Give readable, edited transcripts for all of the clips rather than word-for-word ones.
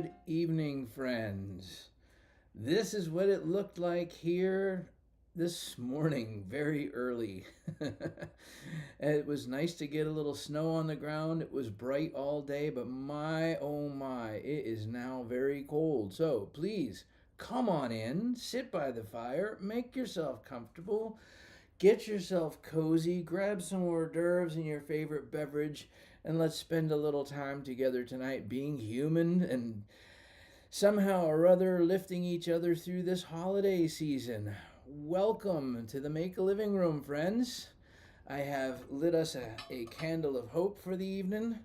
Good evening, friends. This is what it looked like here this morning, very early. It was nice to get a little snow on the ground. It was bright all day, but my oh my, it is now very cold. So please come on in, sit by the fire, make yourself comfortable, get yourself cozy, grab some hors d'oeuvres and your favorite beverage, and let's spend a little time together tonight being human and somehow or other lifting each other through this holiday season. Welcome to the Make a Living Room, friends. I have lit us a candle of hope for the evening,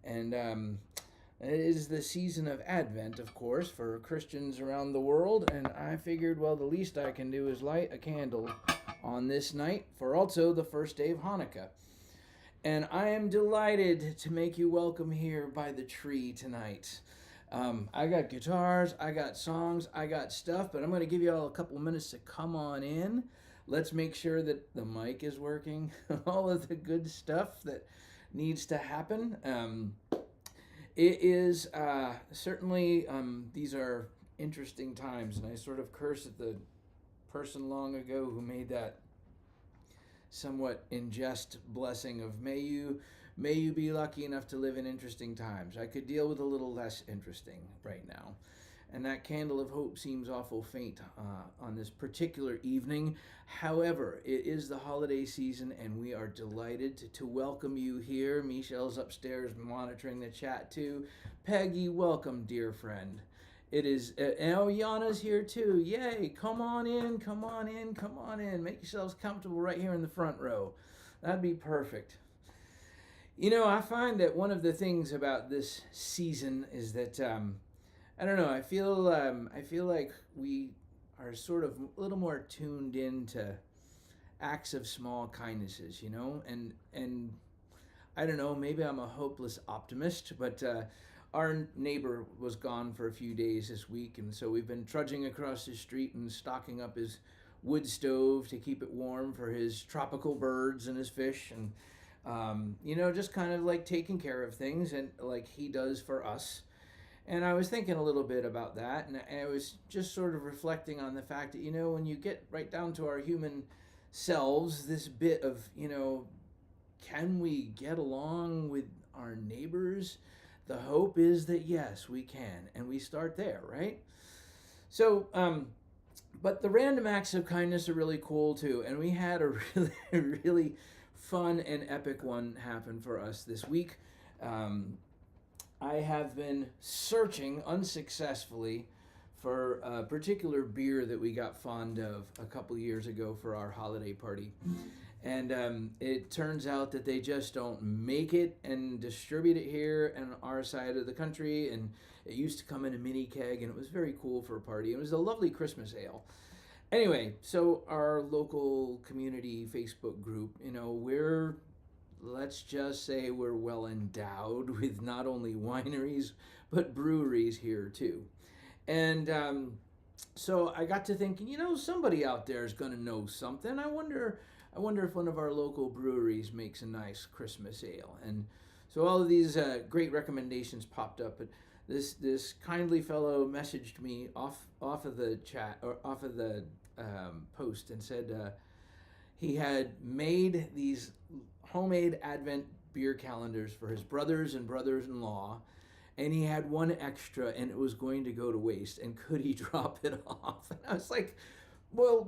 and it is the season of Advent, of course, for Christians around the world, and I figured, well, the least I can do is light a candle on this night for also the first day of Hanukkah. And I am delighted to make you welcome here by the tree tonight. I got guitars, I got songs, I got stuff, but I'm going to give you all a couple minutes to come on in. Let's make sure that the mic is working, all of the good stuff that needs to happen. It is certainly, these are interesting times, and I sort of curse at the person long ago who made that somewhat in jest blessing of may you be lucky enough to live in interesting times. I could deal with a little less interesting right now. And that candle of hope seems awful faint on this particular evening. However, it is the holiday season, and we are delighted to welcome you here. Michelle's upstairs monitoring the chat too. Peggy, welcome, dear friend. It is, Yana's here too. Yay, come on in, come on in, come on in. Make yourselves comfortable right here in the front row. That'd be perfect. You know, I find that one of the things about this season is that, I don't know, I feel like we are sort of a little more tuned into acts of small kindnesses, you know? And I don't know, maybe I'm a hopeless optimist, but our neighbor was gone for a few days this week, and so we've been trudging across the street and stocking up his wood stove to keep it warm for his tropical birds and his fish, and you know, just kind of like taking care of things and like he does for us. And I was thinking a little bit about that, and I was just sort of reflecting on the fact that, you know, when you get right down to our human selves, this bit of, you know, can we get along with our neighbors? The hope is that yes, we can, and we start there, right? So, but the random acts of kindness are really cool too, and we had a really fun and epic one happen for us this week. I have been searching unsuccessfully for a particular beer that we got fond of a couple years ago for our holiday party. And it turns out that they just don't make it and distribute it here on our side of the country. And it used to come in a mini keg, and it was very cool for a party. It was a lovely Christmas ale. Anyway, so our local community Facebook group, you know, let's just say we're well endowed with not only wineries, but breweries here too. And so I got to thinking, you know, somebody out there is going to know something. I wonder if one of our local breweries makes a nice Christmas ale. And so all of these great recommendations popped up. But this kindly fellow messaged me off of the chat or off of the post and said he had made these homemade Advent beer calendars for his brothers and brothers-in-law, and he had one extra, and it was going to go to waste. And could he drop it off? And I was like, well,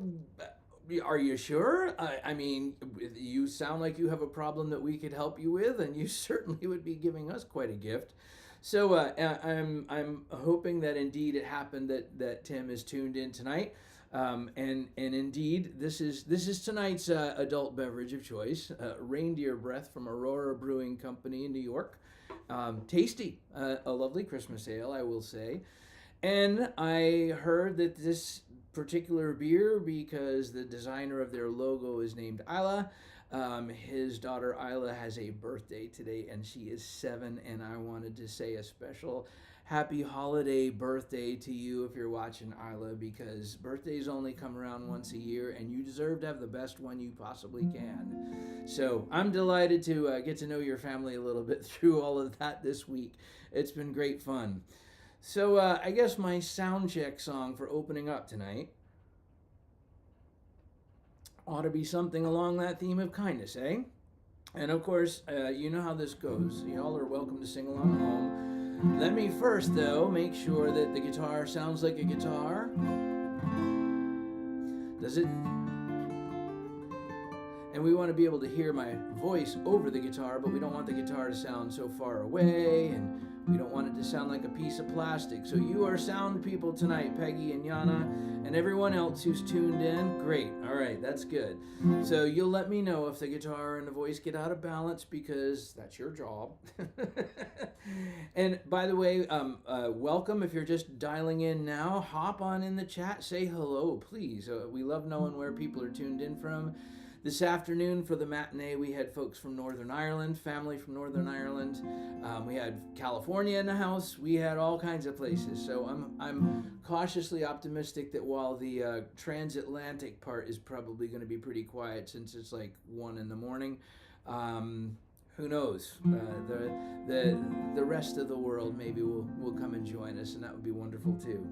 are you sure? I mean, you sound like you have a problem that we could help you with, and you certainly would be giving us quite a gift. So I'm hoping that indeed it happened that Tim is tuned in tonight, and indeed this is tonight's adult beverage of choice, reindeer breath from Aurora Brewing Company in New York. Tasty, a lovely Christmas ale, I will say. And I heard that this particular beer, because the designer of their logo is named Isla, his daughter Isla has a birthday today, and she is 7, and I wanted to say a special happy holiday birthday to you if you're watching, Isla, because birthdays only come around once a year, and you deserve to have the best one you possibly can. So I'm delighted to get to know your family a little bit through all of that this week. It's been great fun. So I guess my sound check song for opening up tonight ought to be something along that theme of kindness, eh? And of course, you know how this goes. Y'all are welcome to sing along at home. Let me first, though, make sure that the guitar sounds like a guitar. Does it? And we want to be able to hear my voice over the guitar, but we don't want the guitar to sound so far away, and we don't want it to sound like a piece of plastic. So you are sound people tonight, Peggy and Yana, and everyone else who's tuned in. Great. All right, that's good. So you'll let me know if the guitar and the voice get out of balance, because that's your job. And by the way, welcome. If you're just dialing in now, hop on in the chat, say hello, please. We love knowing where people are tuned in from. This afternoon for the matinee, we had folks from Northern Ireland, family from Northern Ireland. We had California in the house. We had all kinds of places. So I'm cautiously optimistic that while the transatlantic part is probably going to be pretty quiet since it's like 1 a.m, who knows? The rest of the world maybe will come and join us, and that would be wonderful too.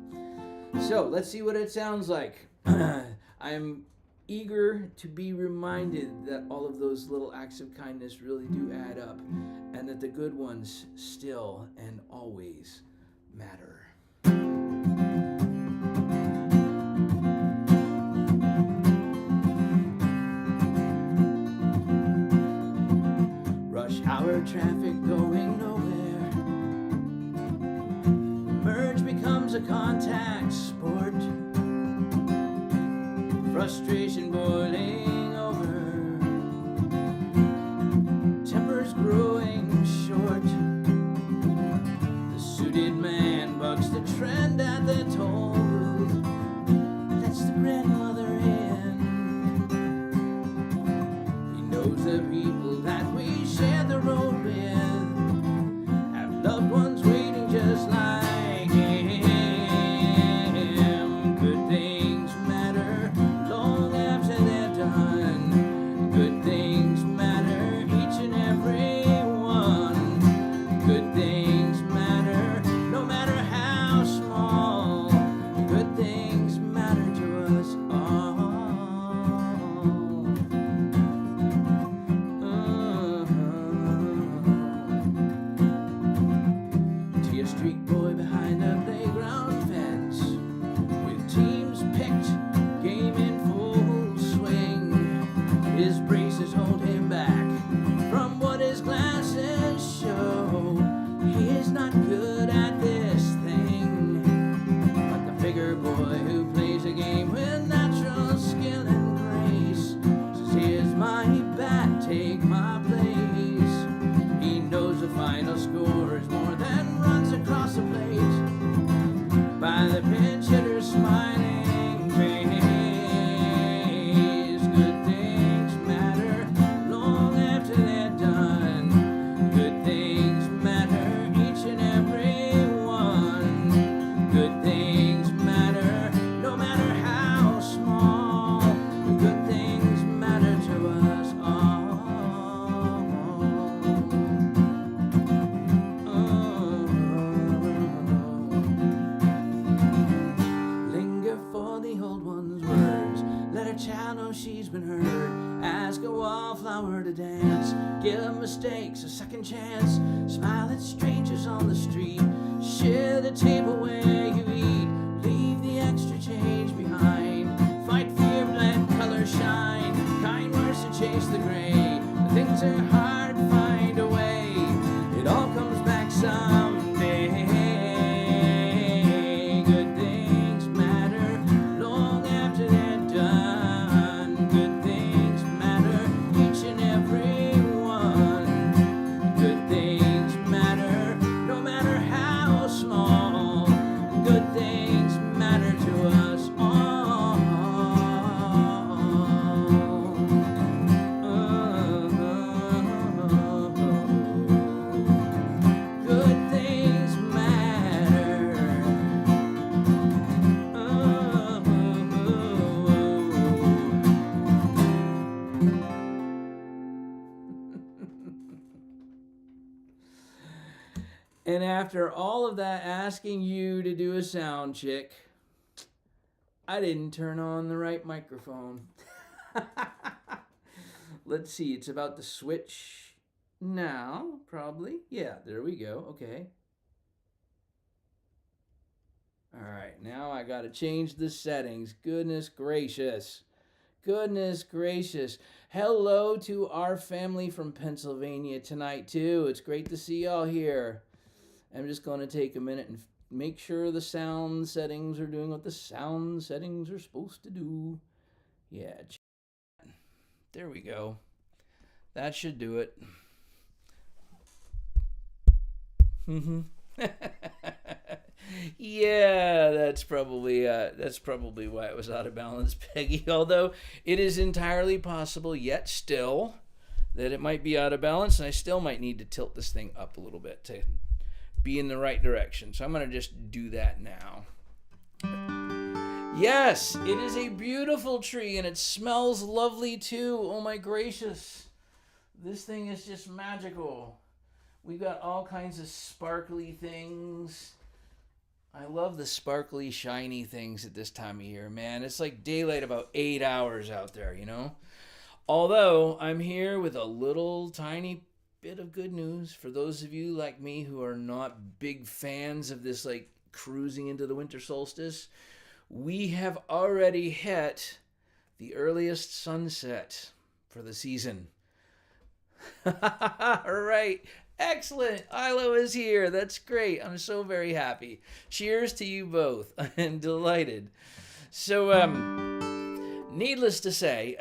So let's see what it sounds like. I'm eager to be reminded that all of those little acts of kindness really do add up, and that the good ones still and always matter. Rush hour traffic going nowhere. Merge becomes a contact sport. Frustration boiling over, tempers growing short. The suited man bucks the trend at the toll booth, lets the grandmother in. He knows the people that we share the road with have loved ones waiting just like him. Good things matter long after they're done. Good things matter, each and every one. Good things matter, no matter how small. Good things matter to us all. To your street boy behind the playground fence, with teams picked, game in full swing. His braces hold him back from what his glasses show. He is not good at this thing, but the bigger boy who plays a game with natural skill and grace says, here's my bat, take my place. He knows the final score is more than runs across the plate by the pinch hitter's smiling face. Good things matter long after they're done. Good things matter, each and every one. Good things matter, no matter how small. Good things matter to us all. Linger for the old one's words. Let her child know she's been heard. Ask a wallflower to dance. Give mistakes a second chance. Smile at strangers on the street. Share the table where you eat. Leave the extra change behind. Fight fear, let color shine. Kind words to chase the gray. Things are hard, find a way. It all comes back someday. Good things matter long after they're done. Good things matter, each and every one. Good things matter, no matter how small. Good things matter to us all. And after all of that asking you to do a sound check, I didn't turn on the right microphone. Let's see, it's about to switch now, probably. Yeah, there we go. Okay. All right, now I got to change the settings. Goodness gracious. Goodness gracious. Hello to our family from Pennsylvania tonight, too. It's great to see y'all here. I'm just going to take a minute and make sure the sound settings are doing what the sound settings are supposed to do. Yeah, there we go. That should do it. Yeah, that's probably why it was out of balance, Peggy. Although it is entirely possible, yet still, that it might be out of balance, and I still might need to tilt this thing up a little bit to be in the right direction. So I'm going to just do that now. Yes, it is a beautiful tree, and it smells lovely too. Oh my gracious. This thing is just magical. We've got all kinds of sparkly things. I love the sparkly, shiny things at this time of year, man. It's like daylight about 8 hours out there, you know? Although, I'm here with a little tiny bit of good news for those of you like me who are not big fans of this, like, cruising into the winter solstice. We have already hit the earliest sunset for the season. All right. Excellent. Ilo is here. That's great. I'm so very happy. Cheers to you both. I'm delighted. So, needless to say,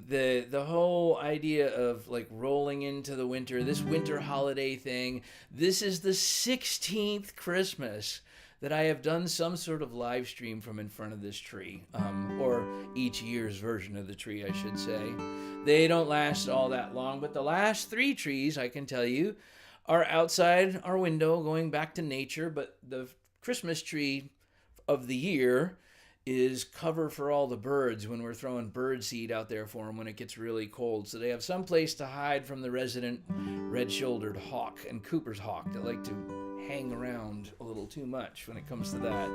the whole idea of like rolling into the winter, this winter holiday thing, this is the 16th Christmas that I have done some sort of live stream from in front of this tree, or each year's version of the tree, I should say. They don't last all that long, but the last 3 trees, I can tell you, are outside our window going back to nature, but the Christmas tree of the year is cover for all the birds when we're throwing bird seed out there for them when it gets really cold. So they have some place to hide from the resident red-shouldered hawk and Cooper's hawk that like to hang around a little too much when it comes to that.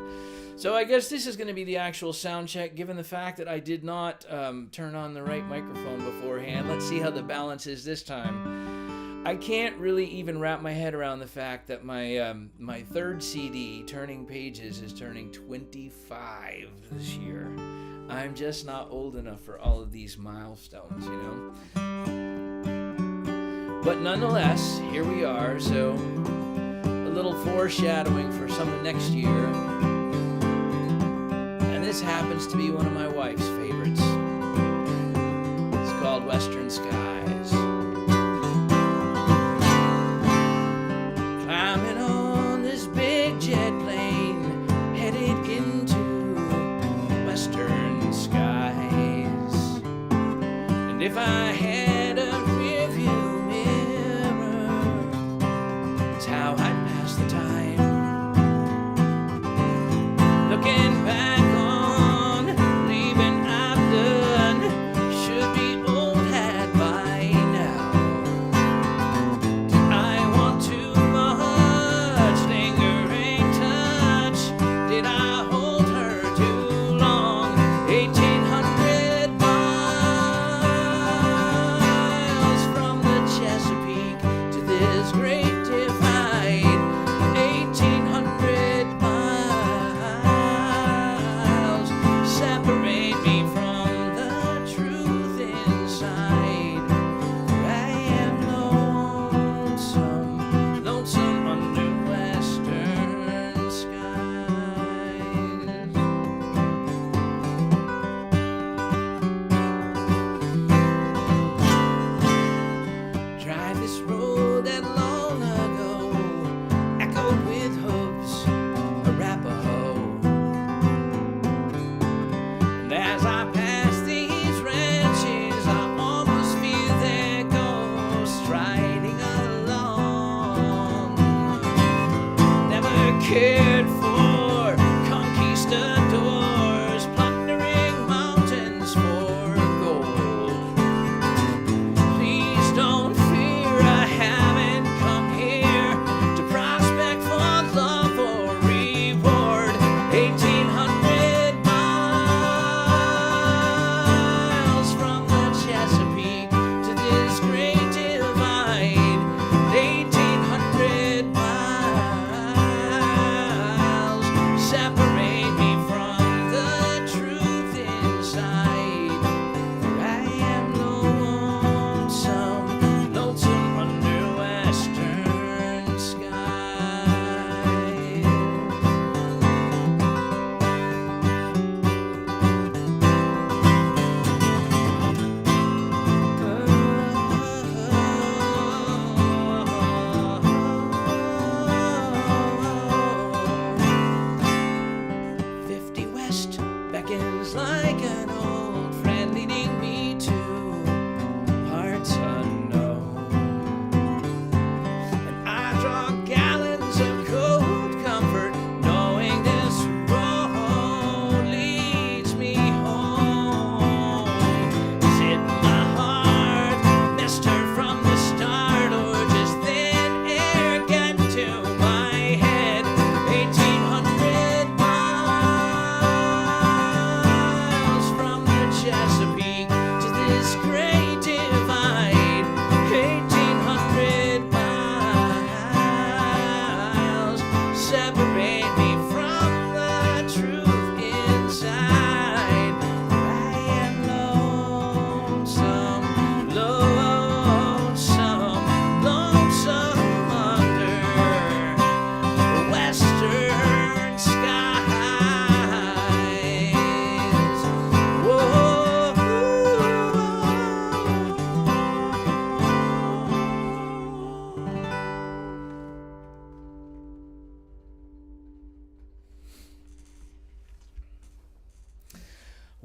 So I guess this is going to be the actual sound check, given the fact that I did not turn on the right microphone beforehand. Let's see how the balance is this time. I can't really even wrap my head around the fact that my third CD, Turning Pages, is turning 25 this year. I'm just not old enough for all of these milestones, you know? But nonetheless, here we are, so a little foreshadowing for some of next year. And this happens to be one of my wife's favorites. It's called Western Skies. Climbing on this big jet plane, headed into western skies. And if I had a rearview mirror, it's how I'd pass the time. Looking back on leaving I've done, should be old hat by now. I want too much lingering touch. Did I hold her too long? 1,800 miles from the Chesapeake to this great divide. 1,800 miles separate me from the truth inside. I am lonesome, lonesome under western skies. Drive this road that long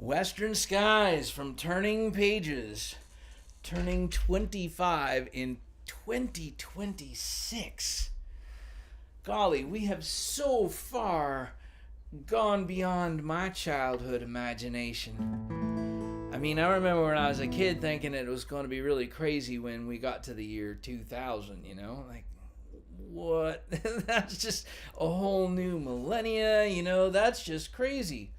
Western skies from turning pages, turning 25 in 2026. Golly, we have so far gone beyond my childhood imagination. I mean, I remember when I was a kid thinking it was going to be really crazy when we got to the year 2000, you know? Like, what? That's just a whole new millennia, you know? That's just crazy.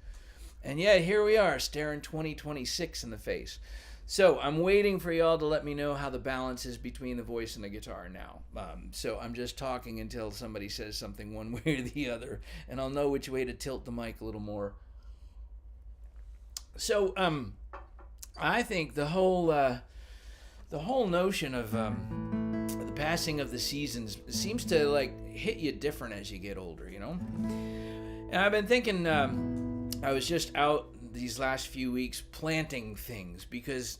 And yeah, here we are, staring 2026 in the face. So I'm waiting for y'all to let me know how the balance is between the voice and the guitar now. So I'm just talking until somebody says something one way or the other, and I'll know which way to tilt the mic a little more. So I think the whole notion of the passing of the seasons seems to like hit you different as you get older, you know. And I've been thinking. I was just out these last few weeks planting things because,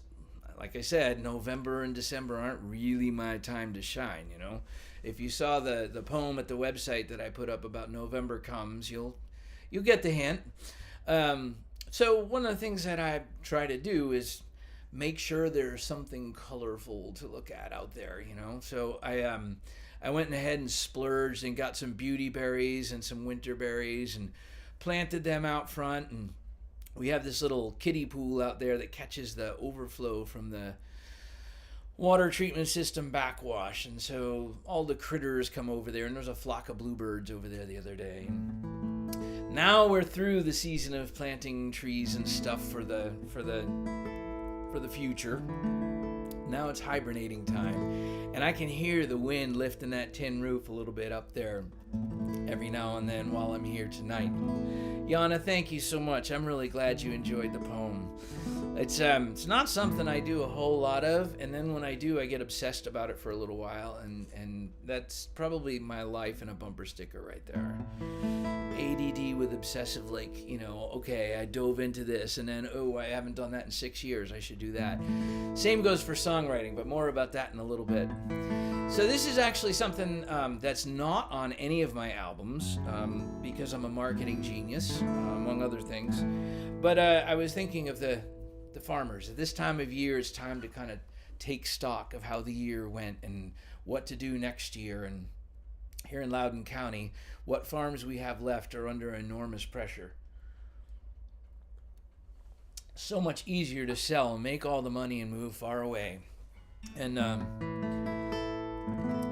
like I said, November and December aren't really my time to shine, you know. If you saw the poem at the website that I put up about November comes, you'll get the hint. So one of the things that I try to do is make sure there's something colorful to look at out there, you know. So I went ahead and splurged and got some beauty berries and some winter berries and planted them out front, and we have this little kiddie pool out there that catches the overflow from the water treatment system backwash, and so all the critters come over there, and there's a flock of bluebirds over there the other day. Now we're through the season of planting trees and stuff for the future. Now it's hibernating time, and I can hear the wind lifting that tin roof a little bit up there every now and then while I'm here tonight. Yana, thank you so much. I'm really glad you enjoyed the poem. It's not something I do a whole lot of, and then when I do, I get obsessed about it for a little while, and that's probably my life in a bumper sticker right there. ADD with obsessive, like, you know, okay, I dove into this, and then, oh, I haven't done that in 6 years, I should do that. Same goes for songwriting, but more about that in a little bit. So this is actually something that's not on any of my albums, because I'm a marketing genius, among other things. But I was thinking of the farmers. At this time of year, it's time to kind of take stock of how the year went and what to do next year. And here in Loudoun County, what farms we have left are under enormous pressure. So much easier to sell, make all the money, and move far away. And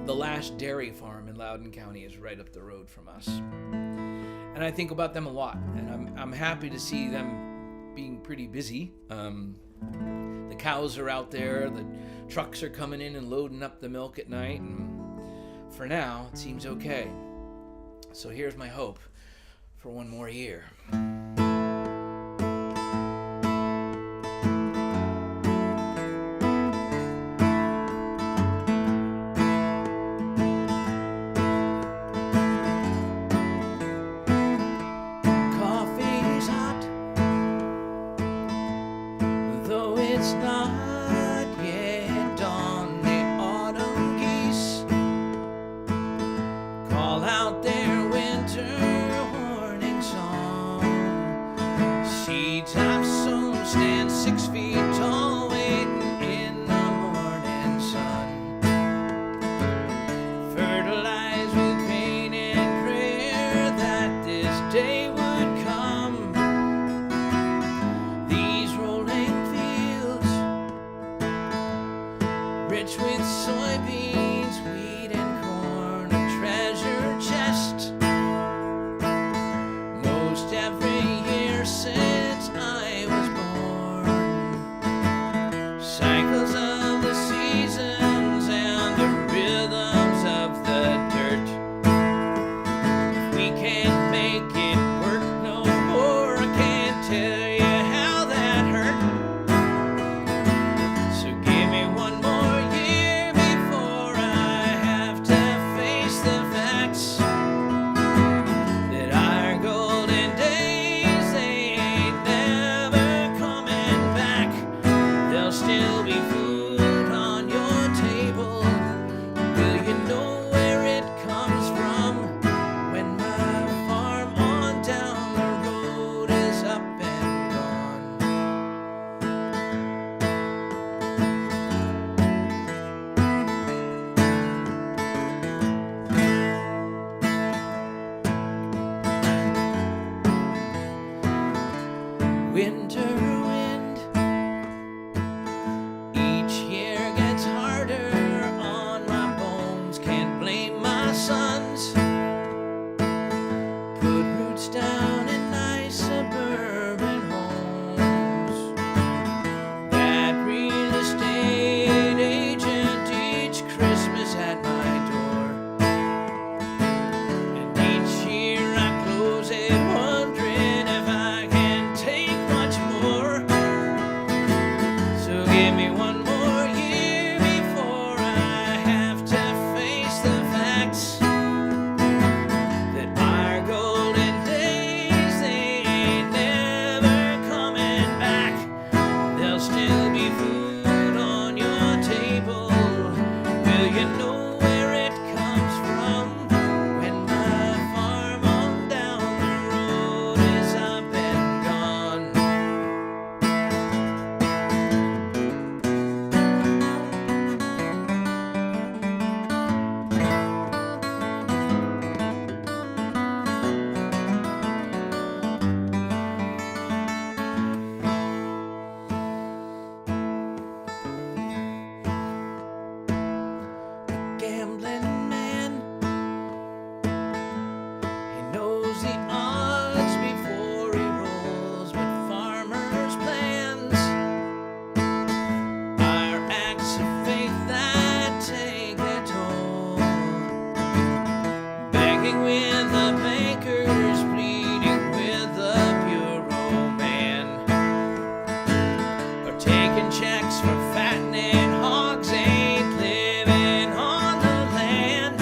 the last dairy farm in Loudoun County is right up the road from us. And I think about them a lot, and I'm happy to see them being pretty busy. The cows are out there, the trucks are coming in and loading up the milk at night, and for now, it seems okay. So here's my hope for one more year. Rich with soybeans, wheat and corn, a treasure chest facts that our golden days, they ain't never coming back. There'll still be food on your table. Will you know where it comes from when my farm on down the road is up and gone? Gambling man, he knows the odds before he rolls, but farmers' plans are acts of faith that take their toll. Begging with the bankers, pleading with the bureau man, or taking checks for fattening hogs, ain't living on the land.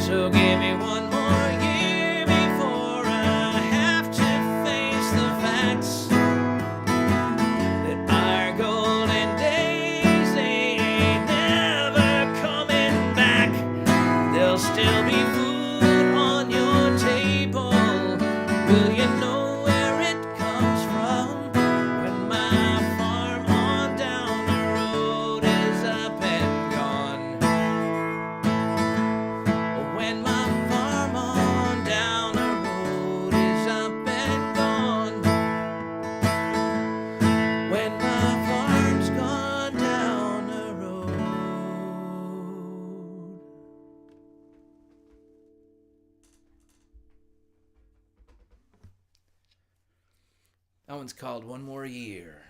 So give me one more year before I have to face the facts that our golden days, they ain't never coming back. There'll still be food on your table. Will you know where it comes from when my farm on down the road is up and gone? When my farm on down the road is up and gone. When my farm's gone down the road. That one's called One More Year.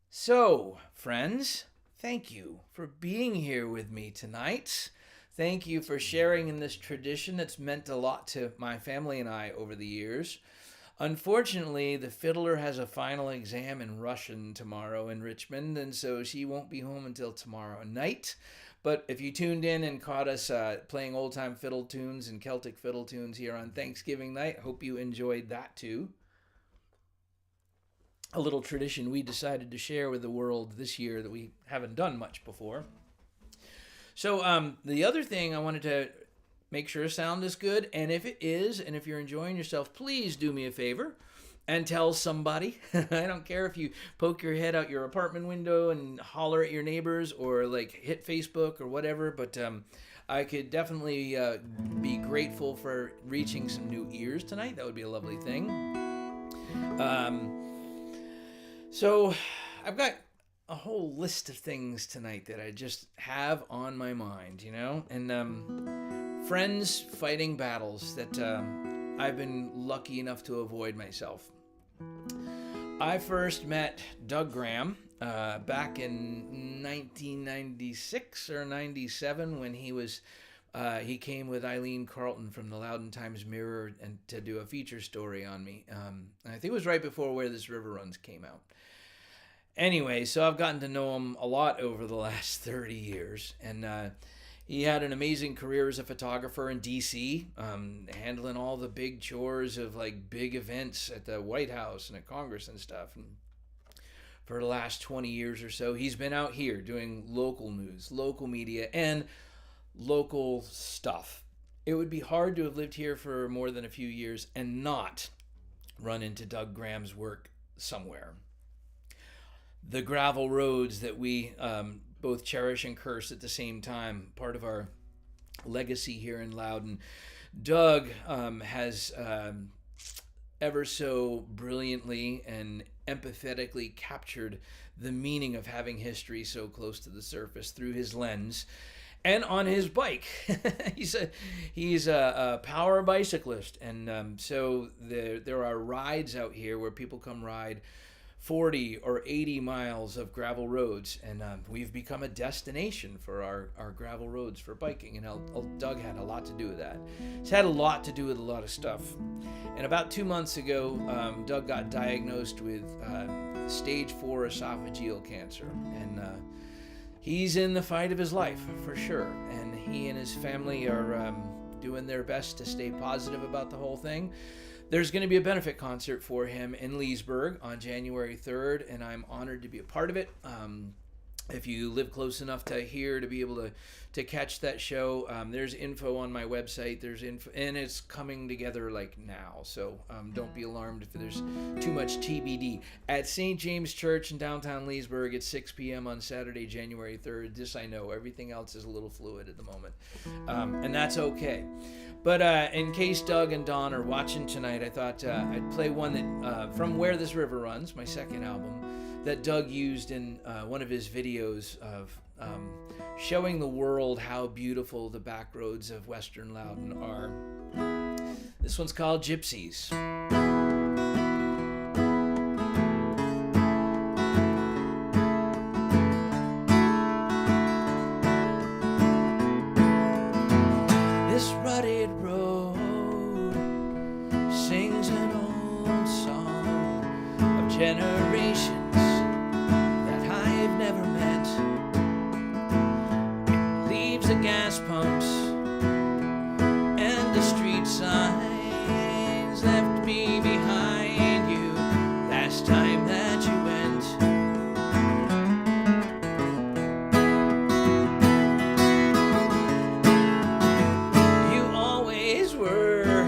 So, friends, thank you for being here with me tonight. Thank you for sharing in this tradition that's meant a lot to my family and I over the years. Unfortunately, the fiddler has a final exam in Russian tomorrow in Richmond, and so she won't be home until tomorrow night. But if you tuned in and caught us playing old-time fiddle tunes and Celtic fiddle tunes here on Thanksgiving night, hope you enjoyed that too. A little tradition we decided to share with the world this year that we haven't done much before. So the other thing I wanted to make sure sound is good, and if it is, and if you're enjoying yourself, please do me a favor and tell somebody. I don't care if you poke your head out your apartment window and holler at your neighbors or like hit Facebook or whatever, but I could definitely be grateful for reaching some new ears tonight. That would be a lovely thing. So I've got a whole list of things tonight that I just have on my mind, you know, and friends fighting battles that I've been lucky enough to avoid myself. I first met Doug Graham back in 1996 or 97 when he came with Eileen Carlton from the Loudoun Times-Mirror and to do a feature story on me. I think it was right before Where This River Runs came out. Anyway, so I've gotten to know him a lot over the last 30 years, and he had an amazing career as a photographer in D.C., handling all the big chores of like big events at the White House and at Congress and stuff. And for the last 20 years or so, he's been out here doing local news, local media, and local stuff. It would be hard to have lived here for more than a few years and not run into Doug Graham's work somewhere. The gravel roads that we both cherish and curse at the same time, part of our legacy here in Loudoun. Doug has ever so brilliantly and empathetically captured the meaning of having history so close to the surface through his lens and on his bike. he's a power bicyclist, and so there are rides out here where people come ride 40 or 80 miles of gravel roads, and we've become a destination for our gravel roads for biking, and Doug had a lot to do with that. He's had a lot to do with a lot of stuff. And about 2 months ago, Doug got diagnosed with stage 4 esophageal cancer, and he's in the fight of his life for sure, and he and his family are doing their best to stay positive about the whole thing. There's going to be a benefit concert for him in Leesburg on January 3rd, and I'm honored to be a part of it. If you live close enough to here to be able to catch that show, there's info on my website. There's info, and it's coming together like now. So don't be alarmed if there's too much TBD. At St. James Church in downtown Leesburg at 6 p.m. on Saturday, January 3rd. This I know. Everything else is a little fluid at the moment, and that's okay. But in case Doug and Don are watching tonight, I thought I'd play one that from Where This River Runs, my second album, that Doug used in one of his videos of showing the world how beautiful the back roads of Western Loudon are. This one's called Gypsies. This rutted road sings an old song of generations I've never met. It leaves the gas pumps and the street signs left me behind you last time that you went. You always were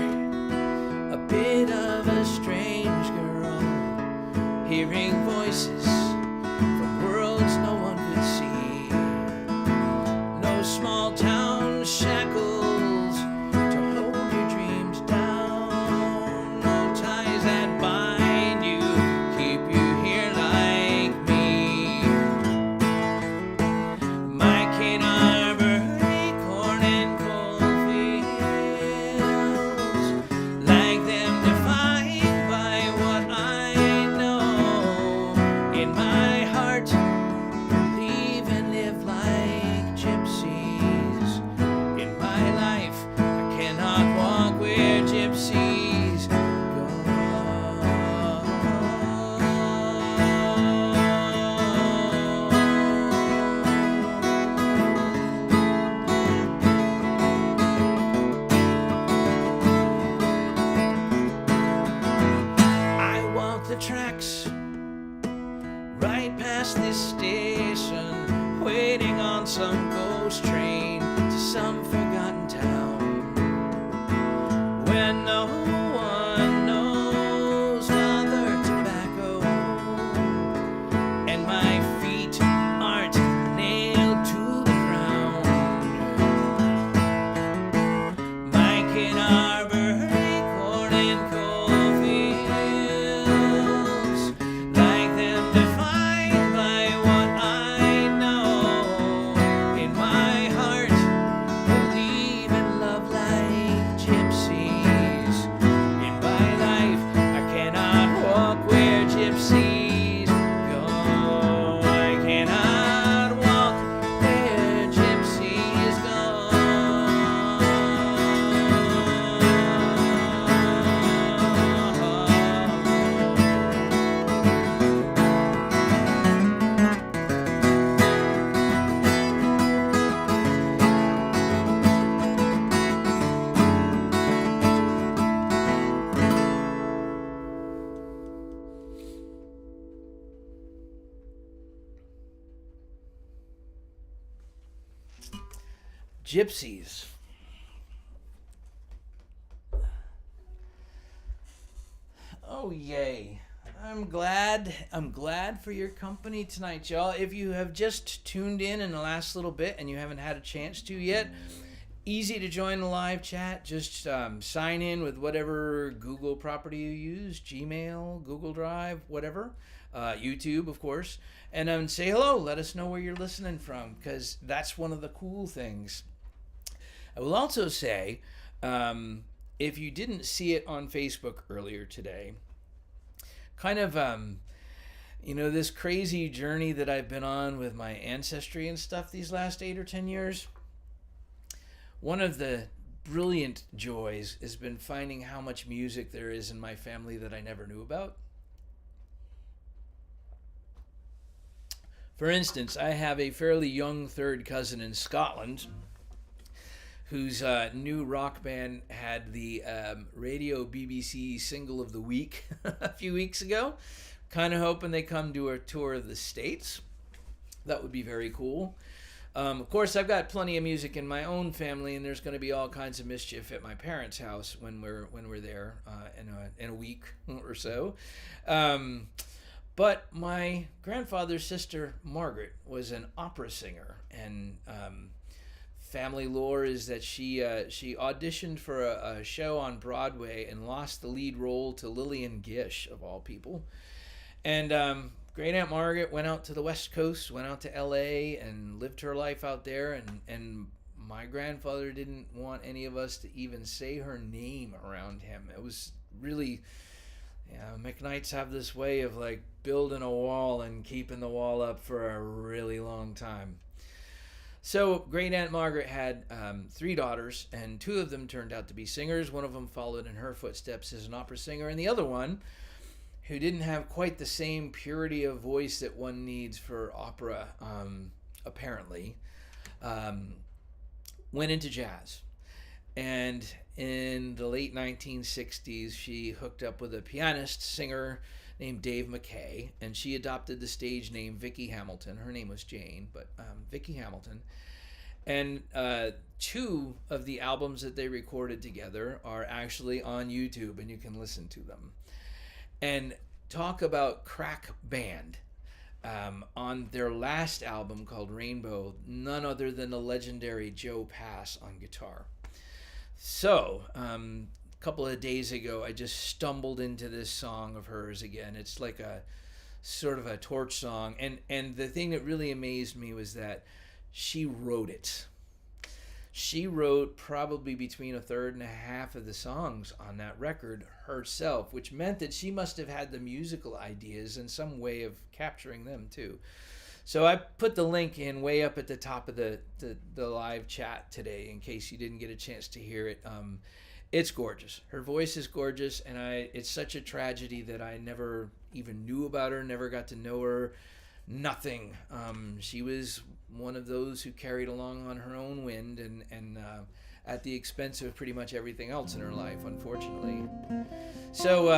a bit of a strange girl, hearing voices no one could see. No small town shackles to hold your dreams down. No ties that bind you, keep you here like me. My cane arbor, acorn and coal fields, like them defined by what I know in my heart. Tracks right past this station, waiting on some ghost train to some forgotten town where no one knows Father Tobacco, and my feet aren't nailed to the ground. My Cane Arbor, acorn and coal Gypsies. Oh yay. I'm glad for your company tonight, y'all. If you have just tuned in the last little bit and you haven't had a chance to yet, easy to join the live chat. Just sign in with whatever Google property you use, Gmail, Google Drive, whatever, YouTube, of course, and say hello. Let us know where you're listening from, because that's one of the cool things. I will also say, if you didn't see it on Facebook earlier today, kind of, this crazy journey that I've been on with my ancestry and stuff these last 8 or 10 years, one of the brilliant joys has been finding how much music there is in my family that I never knew about. For instance, I have a fairly young third cousin in Scotland whose new rock band had the radio BBC single of the week a few weeks ago. Kind of hoping they come to a tour of the States. That would be very cool. Of course, I've got plenty of music in my own family, and there's going to be all kinds of mischief at my parents' house when we're there in a week or so. But my grandfather's sister Margaret was an opera singer, and family lore is that she auditioned for a show on Broadway and lost the lead role to Lillian Gish, of all people. And Great Aunt Margaret went out to the West Coast, went out to LA, and lived her life out there. And my grandfather didn't want any of us to even say her name around him. It was really, McKnights have this way of like building a wall and keeping the wall up for a really long time. So Great Aunt Margaret had 3 daughters, and 2 of them turned out to be singers. One of them followed in her footsteps as an opera singer, and the other one, who didn't have quite the same purity of voice that one needs for opera, apparently, went into jazz. And in the late 1960s, she hooked up with a pianist singer named Dave McKay, and she adopted the stage name Vicki Hamilton. Her name was Jane, but Vicki Hamilton. And 2 of the albums that they recorded together are actually on YouTube, and you can listen to them. And talk about crack band. On their last album called Rainbow, none other than the legendary Joe Pass on guitar. So, a couple of days ago, I just stumbled into this song of hers again. It's like a sort of a torch song. And the thing that really amazed me was that she wrote it. She wrote probably between a third and a half of the songs on that record herself, which meant that she must have had the musical ideas and some way of capturing them too. So I put the link in way up at the top of the live chat today in case you didn't get a chance to hear it. It's gorgeous. Her voice is gorgeous, and it's such a tragedy that I never even knew about her, never got to know her, nothing. She was one of those who carried along on her own wind and at the expense of pretty much everything else in her life, unfortunately. So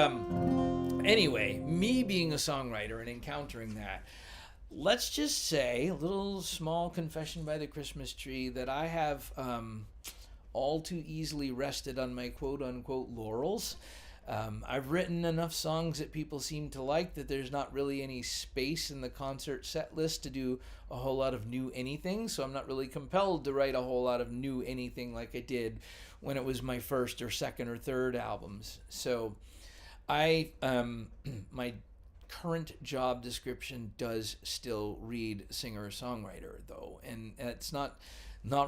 anyway, me being a songwriter and encountering that, let's just say, a little small confession by the Christmas tree, that I have all too easily rested on my quote-unquote laurels. I've written enough songs that people seem to like that there's not really any space in the concert set list to do a whole lot of new anything, so I'm not really compelled to write a whole lot of new anything like I did when it was my first or second or third albums. So my current job description does still read singer-songwriter, though, and it's not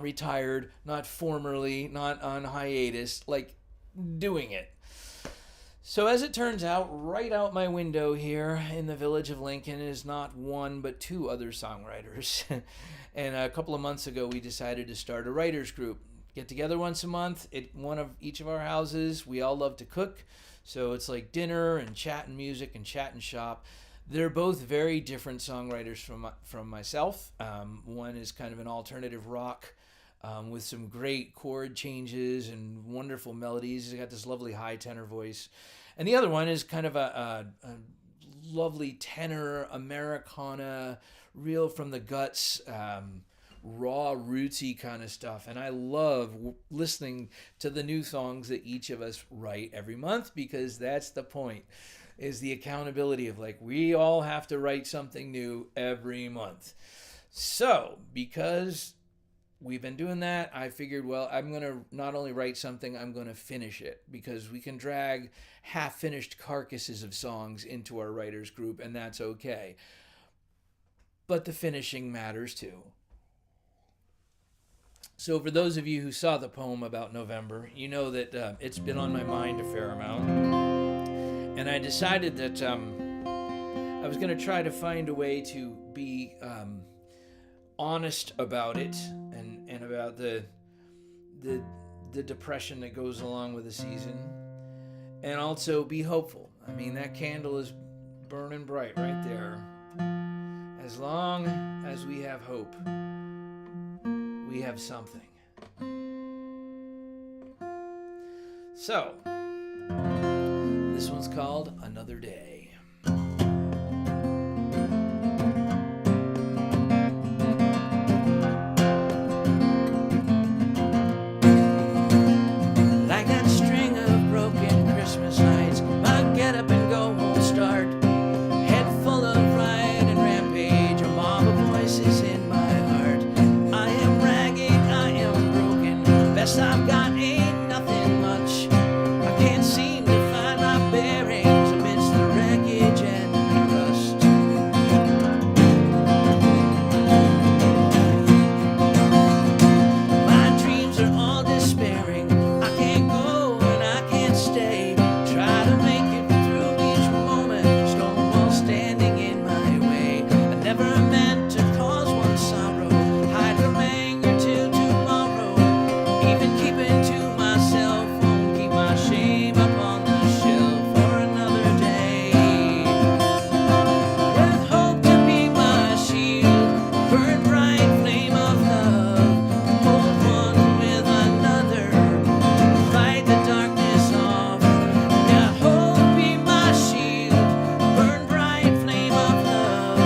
retired, not formerly, not on hiatus, like doing it. So as it turns out, right out my window here in the village of Lincoln is not one but 2 other songwriters. And a couple of months ago, we decided to start a writers group. Get together once a month at one of each of our houses. We all love to cook, so it's like dinner and chat and music and chat and shop. They're both very different songwriters from myself. One is kind of an alternative rock with some great chord changes and wonderful melodies. He's got this lovely high tenor voice. And the other one is kind of a lovely tenor Americana, real from the guts, raw, rootsy kind of stuff. And I love listening to the new songs that each of us write every month, because that's the point, is the accountability of like, we all have to write something new every month. So, because we've been doing that, I figured, well, I'm going to not only write something, I'm going to finish it, because we can drag half-finished carcasses of songs into our writers group, and that's okay. But the finishing matters too. So for those of you who saw the poem about November, you know that it's been on my mind a fair amount. And I decided that I was going to try to find a way to be honest about it and about the depression that goes along with the season, and also be hopeful. I mean, that candle is burning bright right there, As long as we have hope, we have something. So, this one's called Another Day. Like that string of broken Christmas nights, my get up and go won't start. Head full of riot and rampage, a mob of voices in my heart. I am ragged, I am broken, best I've got ain't nothing much. I can't seem to find my bearings amidst the wreckage and rust. My dreams are all despairing, I can't go and I can't stay. Try to make it through each moment, Stonewall standing in my way. I never meant to cause one sorrow, hide from anger till tomorrow. Even keeping to myself won't keep my shame up on the shelf for another day. With hope to be my shield, burn bright flame of love, hold one with another, fight the darkness off. Yeah, hope be my shield, burn bright flame of love,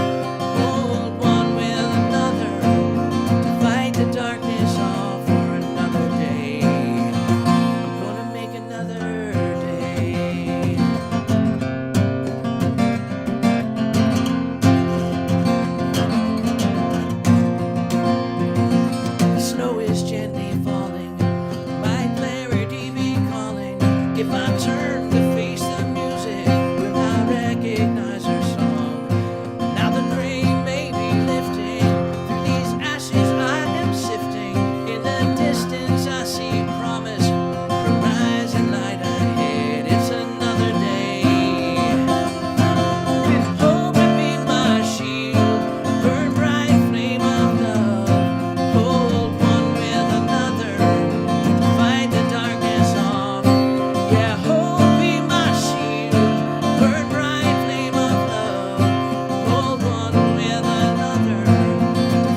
hold one with another, fight the darkness off for another day. I'm gonna make another day. The snow is gently falling, might clarity be calling. If I turn to face the music, will I recognize her song? Now the gray may be lifting, through these ashes I am sifting. In the distance I see promise, horizon light ahead. It's another day. With hope to be my shield, burn bright flame of love, hold one with another, fight the darkness off. Yeah, hope be my shield, burn bright flame of love, hold one with another,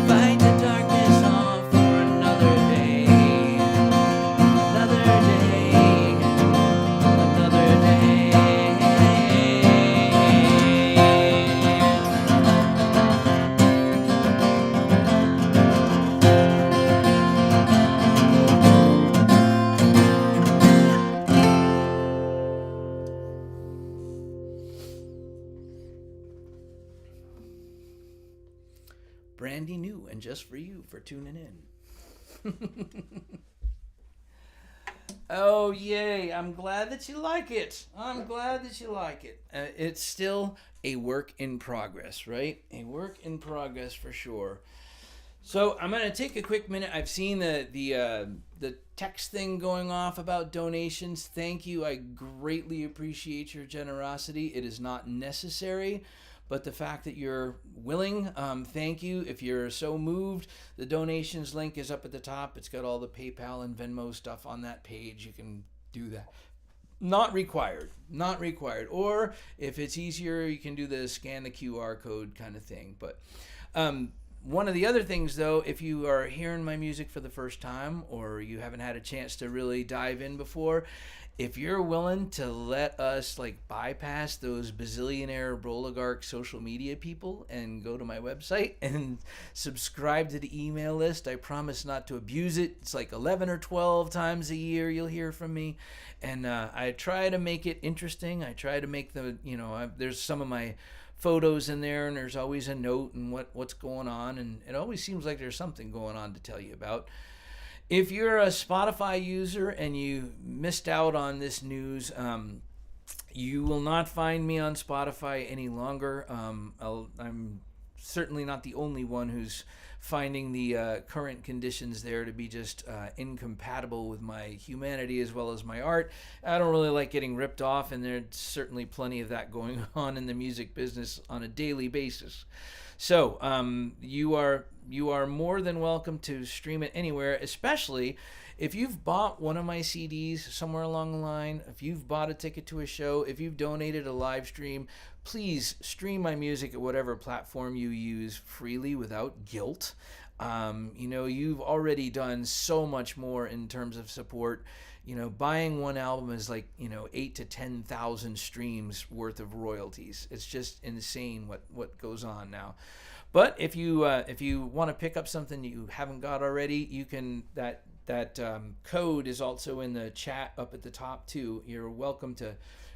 fight the darkness off for another day. Another day, another day. Brandy new and just for you for tuning in. Oh, yay. I'm glad that you like it. I'm glad that you like it. It's still a work in progress, right? A work in progress for sure. So I'm going to take a quick minute. I've seen the text thing going off about donations. Thank you. I greatly appreciate your generosity. It is not necessary, but the fact that you're willing, thank you. If you're so moved, the donations link is up at the top. It's got all the PayPal and Venmo stuff on that page. You can do that. Not required. Not required. Or if it's easier, you can do the scan the QR code kind of thing. But one of the other things, though, if you are hearing my music for the first time or you haven't had a chance to really dive in before, if you're willing to let us bypass those bazillionaire oligarch social media people and go to my website and subscribe to the email list, I promise not to abuse it. It's 11 or 12 times a year you'll hear from me. And I try to make it interesting. I try to make there's some of my photos in there, and there's always a note and what's going on, and it always seems like there's something going on to tell you about. If you're a Spotify user and you missed out on this news, you will not find me on Spotify any longer. I'm certainly not the only one who's finding the current conditions there to be just incompatible with my humanity as well as my art. I don't really like getting ripped off, and there's certainly plenty of that going on in the music business on a daily basis. So you are more than welcome to stream it anywhere, especially if you've bought one of my CDs somewhere along the line, if you've bought a ticket to a show, if you've donated a live stream, please stream my music at whatever platform you use freely without guilt. You've already done so much more in terms of support. Buying one album is like 8 to 10,000 streams worth of royalties. It's just insane what goes on now. But if you want to pick up something you haven't got already, you can. That code is also in the chat up at the top too. You're welcome to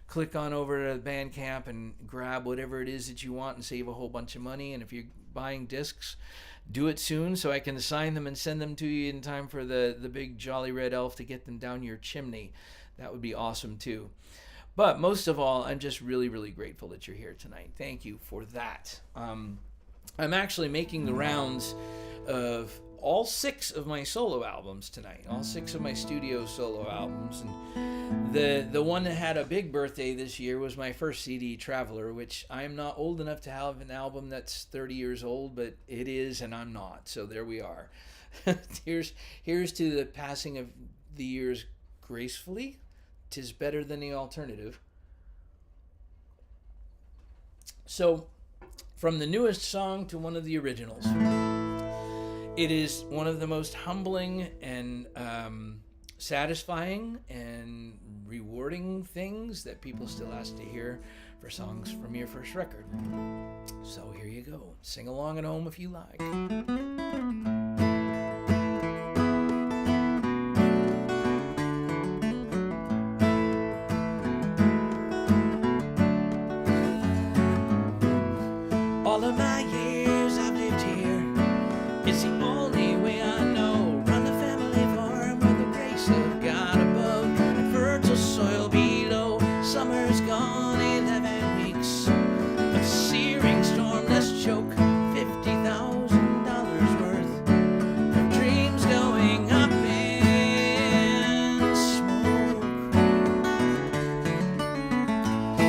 click on over to Bandcamp and grab whatever it is that you want and save a whole bunch of money. And if you're buying discs, do it soon so I can sign them and send them to you in time for the big jolly red elf to get them down your chimney. That would be awesome too. But most of all, I'm just really, really grateful that you're here tonight. Thank you for that. I'm actually making the rounds of all 6 of my solo albums tonight, all 6 of my studio solo albums. And the one that had a big birthday this year was my first CD, Traveler, which I'm not old enough to have an album that's 30 years old, but it is, and I'm not. So there we are. Here's to the passing of the years gracefully. 'Tis better than the alternative. So, from the newest song to one of the originals. It is one of the most humbling and satisfying and rewarding things that people still ask to hear for songs from your first record. So here you go. Sing along at home if you like. All of my years I've lived here. It's the only way I know. Run the family farm with the grace of God above and fertile soil below. Summer's gone, 11 weeks. A searing storm, let's choke. $50,000 worth of dreams going up in smoke.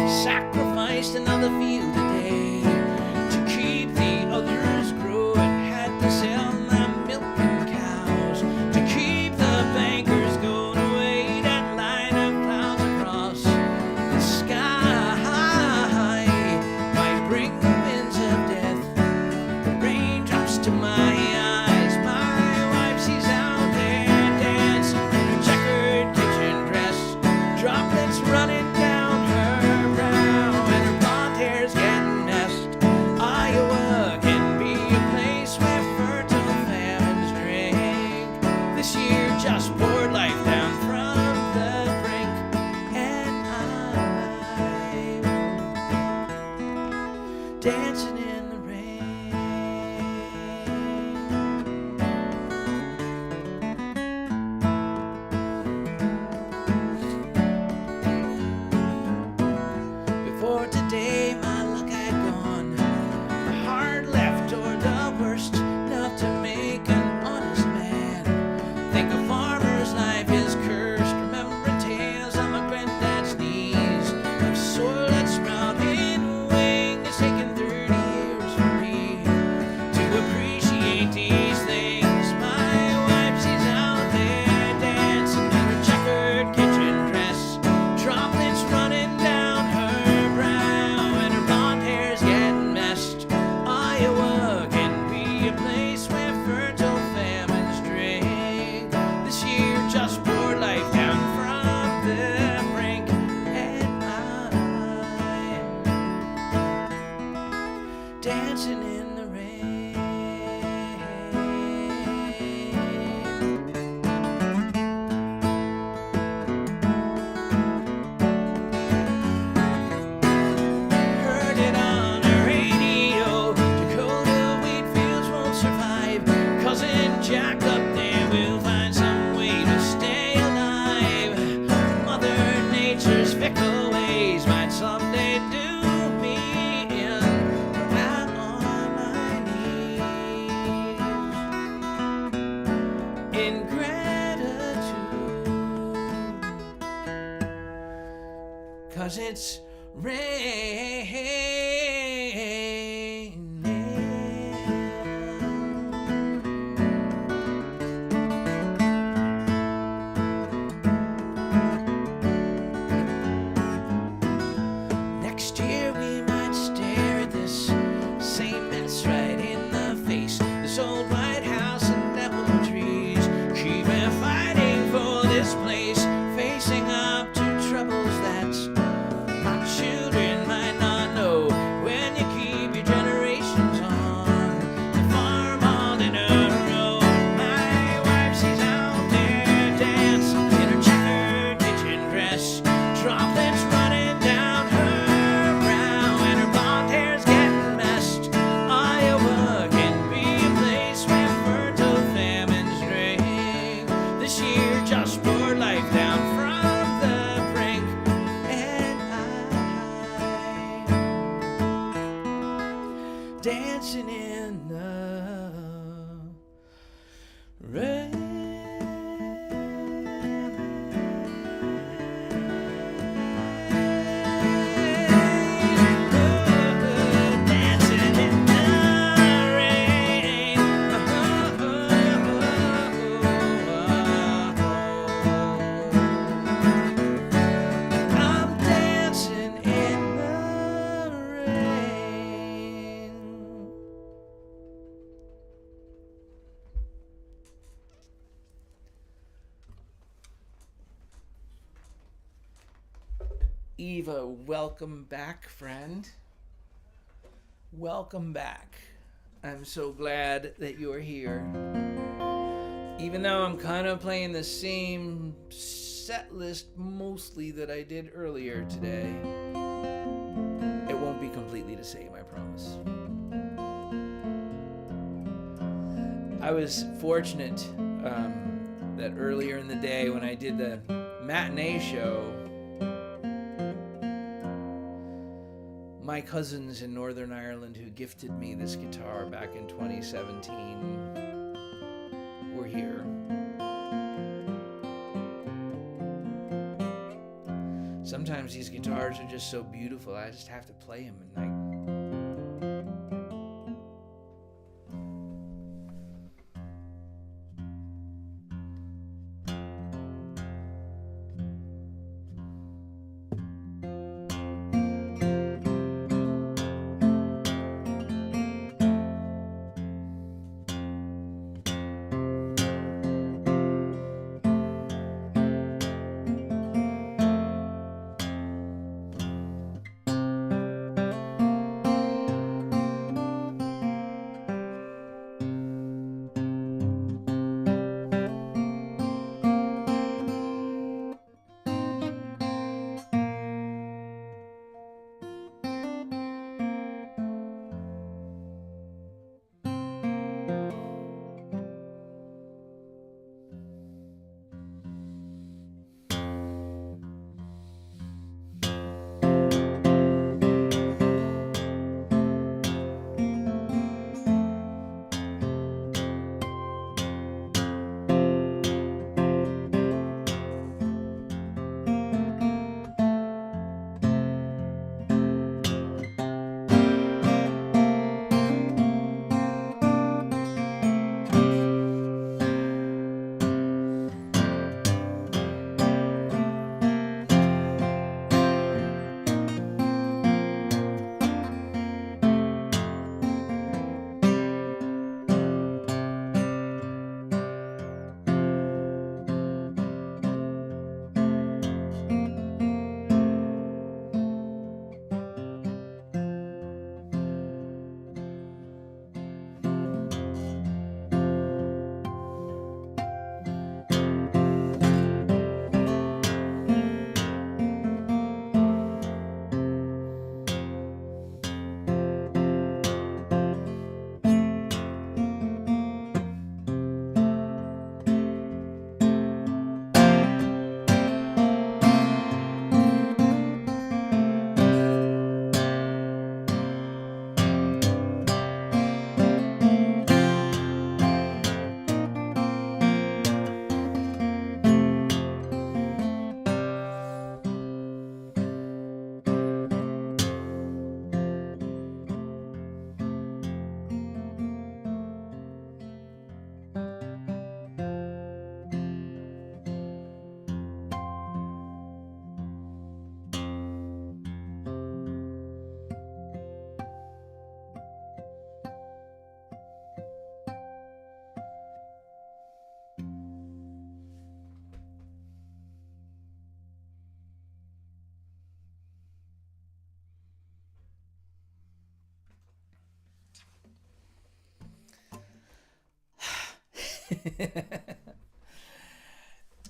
Sacrificed another field today to keep the others growing. Had to sell my milk and cows to keep the bankers going away. That line of clouds across the sky might bring the winds of death, the raindrops to my eyes. My wife, she's out there dancing in her checkered kitchen dress, droplets running down her brow, and her blonde hair's getting messed. Iowa can be a place where fertile famines drink. This year just poured life down from the brink, and I'm dancing in the rain. Before today, my luck had gone. My heart left toward the worst, enough to make an honest man think a farmer's life is cursed. Remembering tales on my granddad's knees of soil that sprouted wing. It's taken 30 years for me to appreciate these things. My wife, she's out there dancing in her checkered kitchen dress, droplets running down her brow, and her blonde hair's getting messed. Iowa can be a place where fertile famines drink. This year just poured life down from the brink, and I'm dancing in the rain. Heard it on the radio, Dakota wheat fields won't survive. Cousin Jack up there will find some way to stay alive. Mother Nature's fickle ways might someday do me in. Out on my knees in gratitude, 'cause it's raining. Next year we might this place, facing up to troubles that our children might not know. When you keep your generations on the farm all in a row, my wife, she's out there dancing in her checkered kitchen dress, droplets running down her brow, and her blonde hair's getting messed. Iowa can be a place where fertile famines drain. This year just poured life down from the brink, and I dancing in the rain. Dancing in the rain. I'm dancing in the rain. Eva, welcome back, friend. Welcome back. I'm so glad that you're here. Even though I'm kind of playing the same set list mostly that I did earlier today, it won't be completely the same, I promise. I was fortunate that earlier in the day when I did the matinee show, my cousins in Northern Ireland who gifted me this guitar back in 2017 were here. Sometimes these guitars are just so beautiful, I just have to play them and like.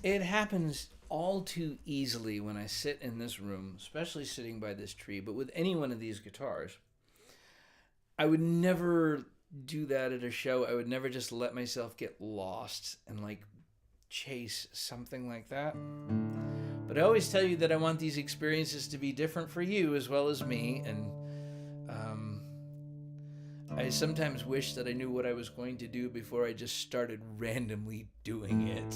It happens all too easily when I sit in this room, especially sitting by this tree, but with any one of these guitars. I would never do that at a show. I would never just let myself get lost and chase something like that. But I always tell you that I want these experiences to be different for you as well as me. And I sometimes wish that I knew what I was going to do before I just started randomly doing it.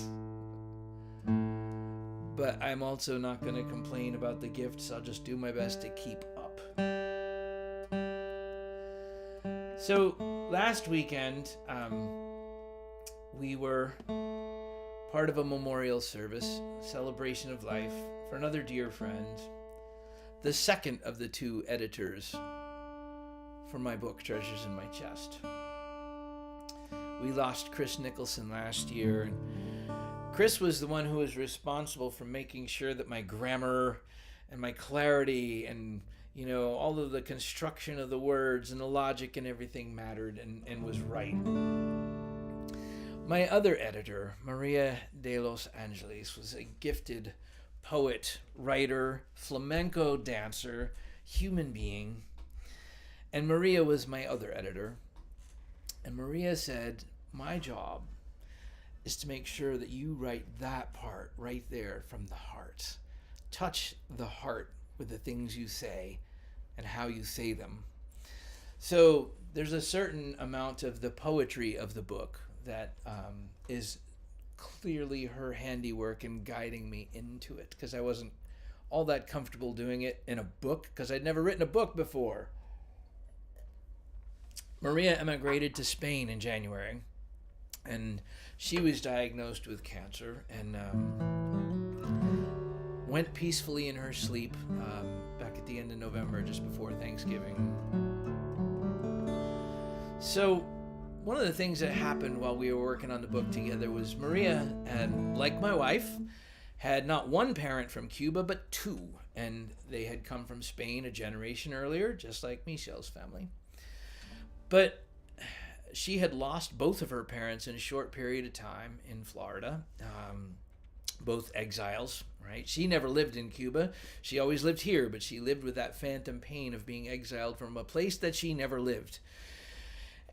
But I'm also not going to complain about the gifts. I'll just do my best to keep up. So last weekend, we were part of a memorial service, celebration of life for another dear friend, the second of the two editors for my book, Treasures in My Chest. We lost Chris Nicholson last year, and Chris was the one who was responsible for making sure that my grammar and my clarity and, all of the construction of the words and the logic and everything mattered and was right. My other editor, Maria de los Angeles, was a gifted poet, writer, flamenco dancer, human being. And Maria was my other editor. And Maria said, my job is to make sure that you write that part right there from the heart. Touch the heart with the things you say and how you say them. So there's a certain amount of the poetry of the book that is clearly her handiwork in guiding me into it, because I wasn't all that comfortable doing it in a book because I'd never written a book before. Maria emigrated to Spain in January, and she was diagnosed with cancer and went peacefully in her sleep back at the end of November, just before Thanksgiving. So one of the things that happened while we were working on the book together was Maria, like my wife, had not one parent from Cuba, but two. And they had come from Spain a generation earlier, just like Michelle's family. But she had lost both of her parents in a short period of time in Florida, both exiles, right? She never lived in Cuba. She always lived here, but she lived with that phantom pain of being exiled from a place that she never lived.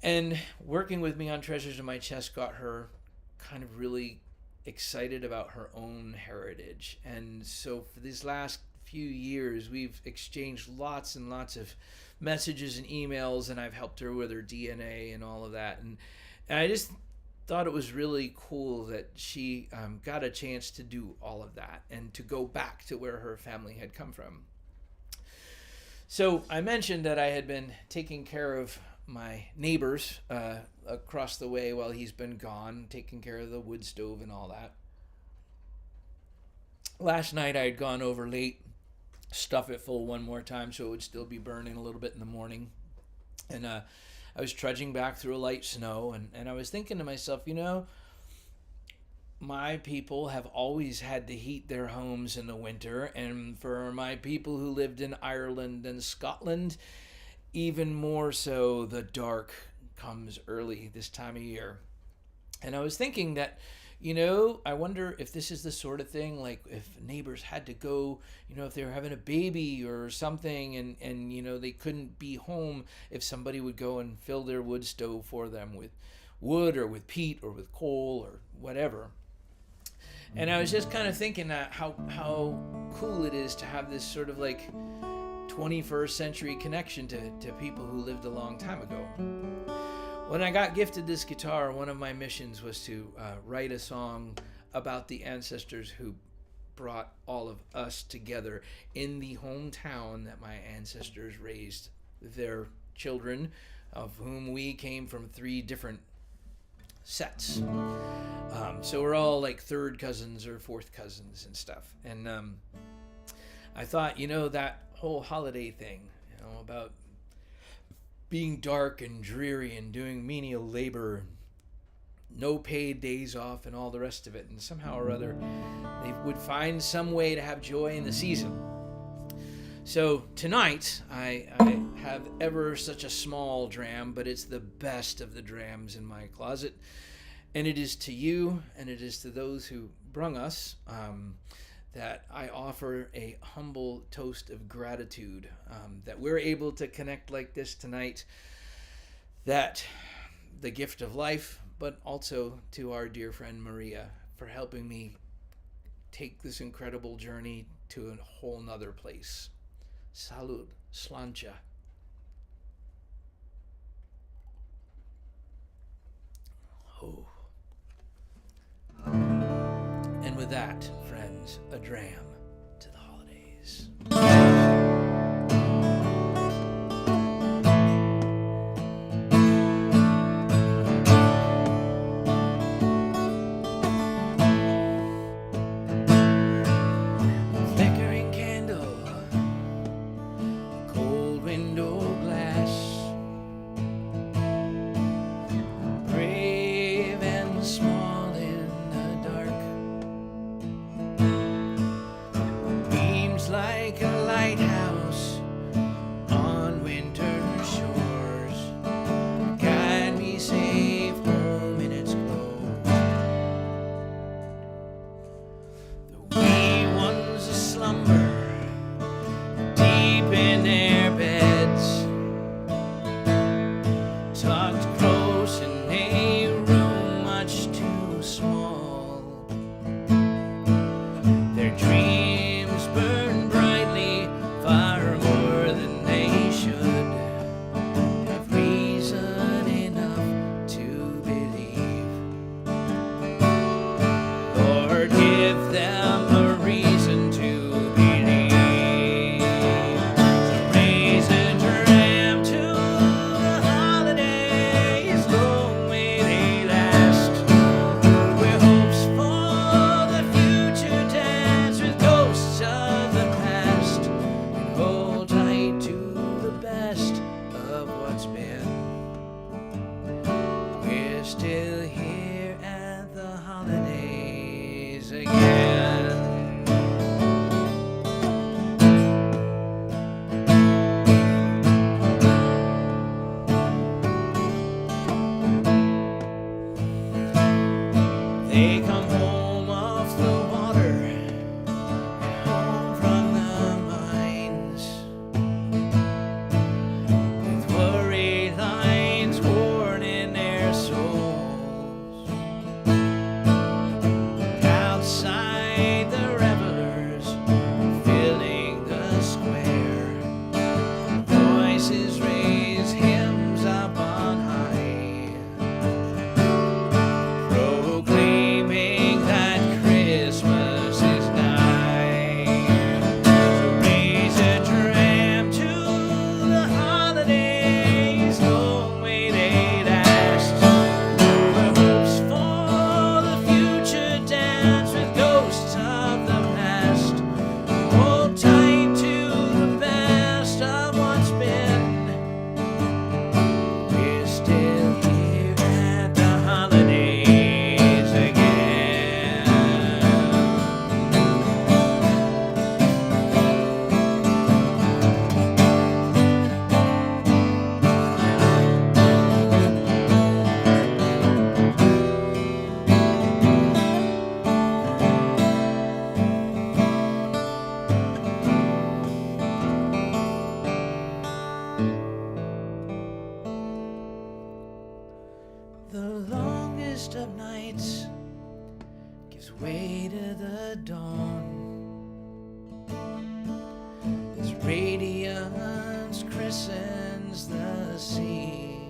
And working with me on Treasures in My Chest got her kind of really excited about her own heritage. And so for these last few years, we've exchanged lots and lots of messages and emails, and I've helped her with her DNA and all of that. And I just thought it was really cool that she got a chance to do all of that and to go back to where her family had come from. So I mentioned that I had been taking care of my neighbors across the way while he's been gone, taking care of the wood stove and all that. Last night I had gone over late, stuff it full one more time so it would still be burning a little bit in the morning. And I was trudging back through a light snow, and I was thinking to myself, my people have always had to heat their homes in the winter, and for my people who lived in Ireland and Scotland, even more so, the dark comes early this time of year. And I was thinking that, I wonder if this is the sort of thing, like if neighbors had to go, if they were having a baby or something and they couldn't be home, if somebody would go and fill their wood stove for them with wood or with peat or with coal or whatever. And I was just kind of thinking that how cool it is to have this sort of 21st century connection to people who lived a long time ago. When I got gifted this guitar, one of my missions was to write a song about the ancestors who brought all of us together in the hometown that my ancestors raised their children, of whom we came from 3 different sets. So we're all like 3rd cousins or 4th cousins and stuff. And I thought, that whole holiday thing, about being dark and dreary and doing menial labor, no paid days off and all the rest of it, and somehow or other they would find some way to have joy in the season. So tonight I have ever such a small dram, but it's the best of the drams in my closet, And it is to you, and it is to those who brung us, that I offer a humble toast of gratitude, that we're able to connect like this tonight, that the gift of life, but also to our dear friend Maria for helping me take this incredible journey to a whole nother place. Salud, slancha. Oh. And with that, friends, a dram to the holidays. Flickering candle, cold window glass, brave and small in the dark, beams like a lighthouse on winter shores, guide me safe home in its glow. The wee ones slumber deep in their beds, tucked close in a room much too small. Their dreams burn brightly, far more than they should have reason enough to believe. Lord, give them a reason to believe. So raise a dram to the holidays, long may they last, where hopes for the future dance with ghosts of the past, and hold tight to the best of what's been. We're still here at the holidays again. They come home off the water, home from the mines, with worry lines worn in their souls. Outside, the revelers filling the square, voices raise hymns up on high, proclaiming that Christmas is nigh. So raise a dram to the holidays, long may they last, where hopes for the future dance with ghosts of the past. Hold tight to the best of what's been. We're still here at the holidays again. The longest of nights gives way to the dawn. As radiance christens the sea,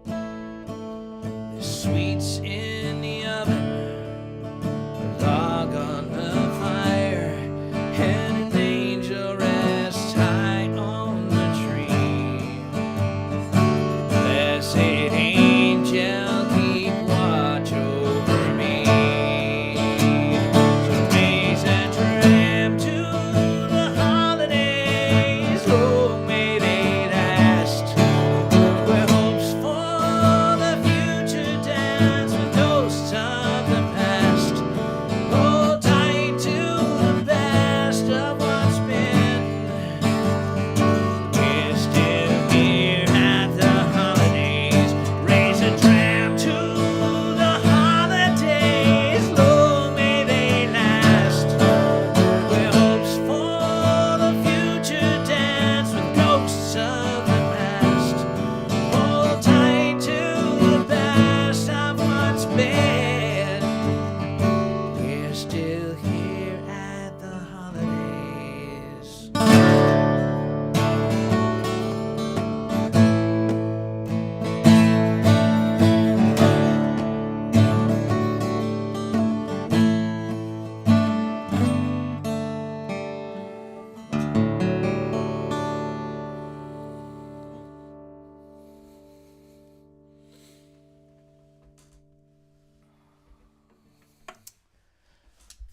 there's sweets in the oven, a log on the fire, and an angel rests high on the tree. Blessed angel, keep watch over me. So raise a dram to the holidays, long may they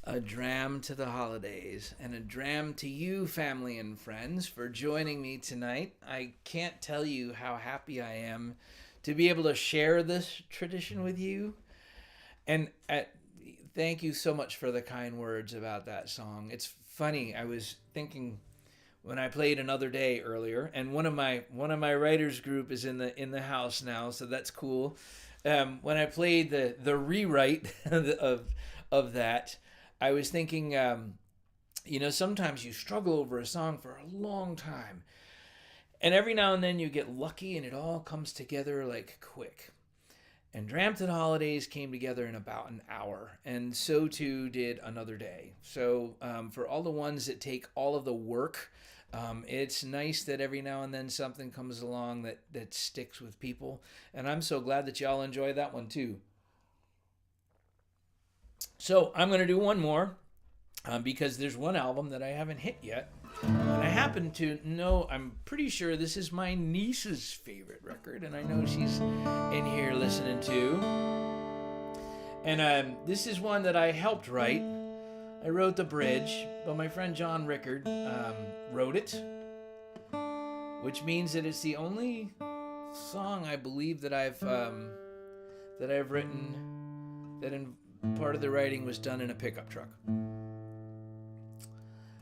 A dram to the holidays, and a dram to you, family and friends, for joining me tonight. I can't tell you how happy I am to be able to share this tradition with you. And thank you so much for the kind words about that song. It's funny, I was thinking when I played Another Day earlier, and one of my writers group is in the house now, so that's cool. When I played the rewrite of that, I was thinking, sometimes you struggle over a song for a long time. And every now and then you get lucky and it all comes together like quick. And Dram to the Holidays came together in about an hour. And so too did Another Day. So for all the ones that take all of the work, it's nice that every now and then something comes along that sticks with people. And I'm so glad that y'all enjoy that one too. So I'm going to do one more because there's one album that I haven't hit yet. And I happen to know, I'm pretty sure this is my niece's favorite record, and I know she's in here listening too. And this is one that I helped write. I wrote the bridge, but my friend John Rickard wrote it, which means that it's the only song I believe that I've written that in part of the writing was done in a pickup truck.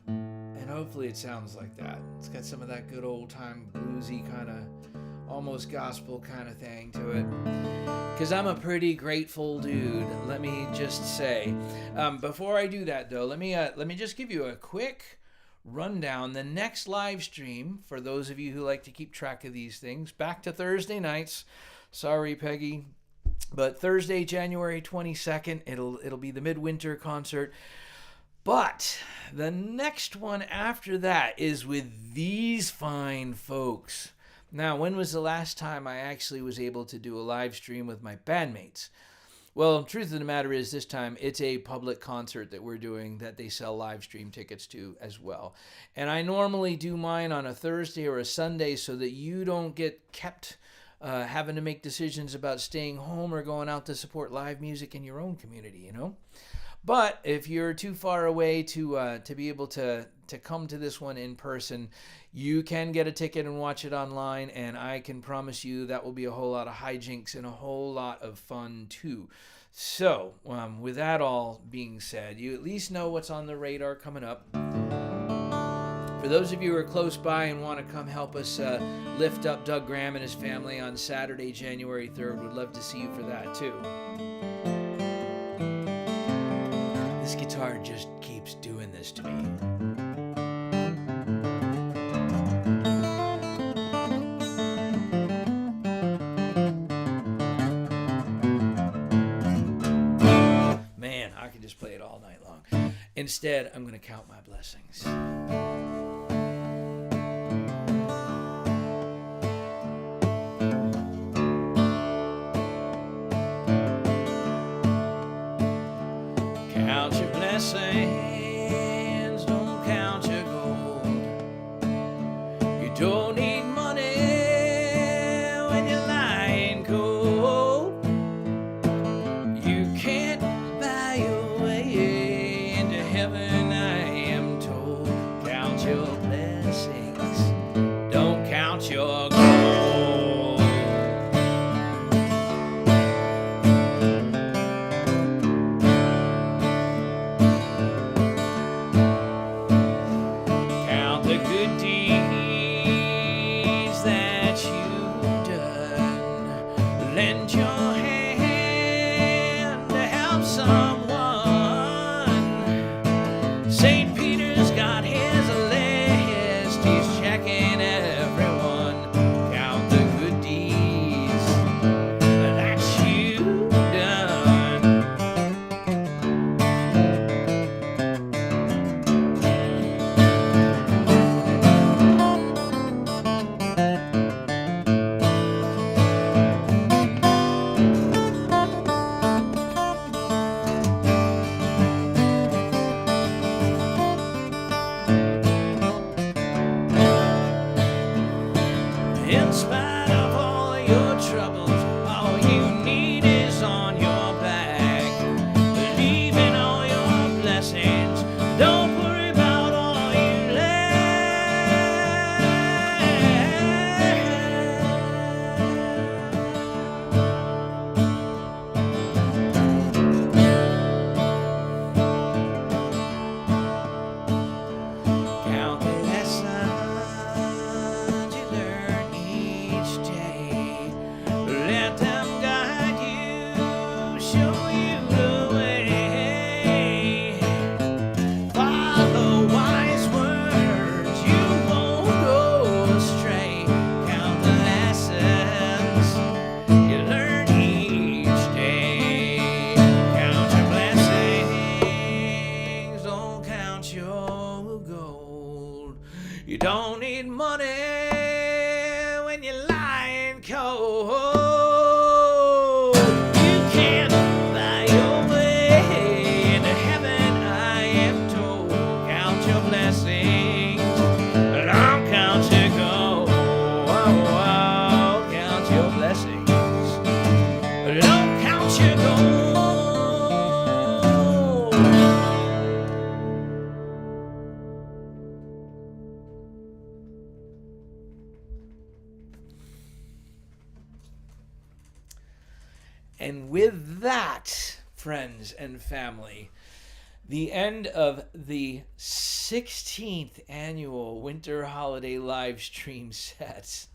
And hopefully it sounds like that. It's got some of that good old time bluesy kind of, almost gospel kind of thing to it. Because I'm a pretty grateful dude, let me just say. Before I do that though, let me just give you a quick rundown. The next live stream, for those of you who like to keep track of these things, back to Thursday nights. Sorry, Peggy. But Thursday, January 22nd, it'll be the Midwinter concert. But the next one after that is with these fine folks. Now, when was the last time I actually was able to do a live stream with my bandmates? Well, truth of the matter is this time it's a public concert that we're doing that they sell live stream tickets to as well. And I normally do mine on a Thursday or a Sunday so that you don't get kept having to make decisions about staying home or going out to support live music in your own community, But if you're too far away to be able to come to this one in person, you can get a ticket and watch it online, and I can promise you that will be a whole lot of hijinks and a whole lot of fun too. So, with that all being said, you at least know what's on the radar coming up. For those of you who are close by and want to come help us lift up Doug Graham and his family on Saturday, January 3rd, would love to see you for that too. This guitar just keeps doing this to me. Man, I could just play it all night long. Instead, I'm going to count my blessings. Count your blessings, don't count your gold. You don't need money when you're lying cold. You can't buy your way into heaven, I am told. Count your blessings, don't count your gold. Lend your hand to help someone. St. Peter's got his list. He's checking everyone. Count the good deeds that you've done. your gold. You don't need money when you're lying cold. You can't buy your way into heaven, I am told. Count your blessings, don't count your gold. Count your blessings, don't count your gold. And with that, friends and family, the end of the 16th annual Winter Holiday live stream set.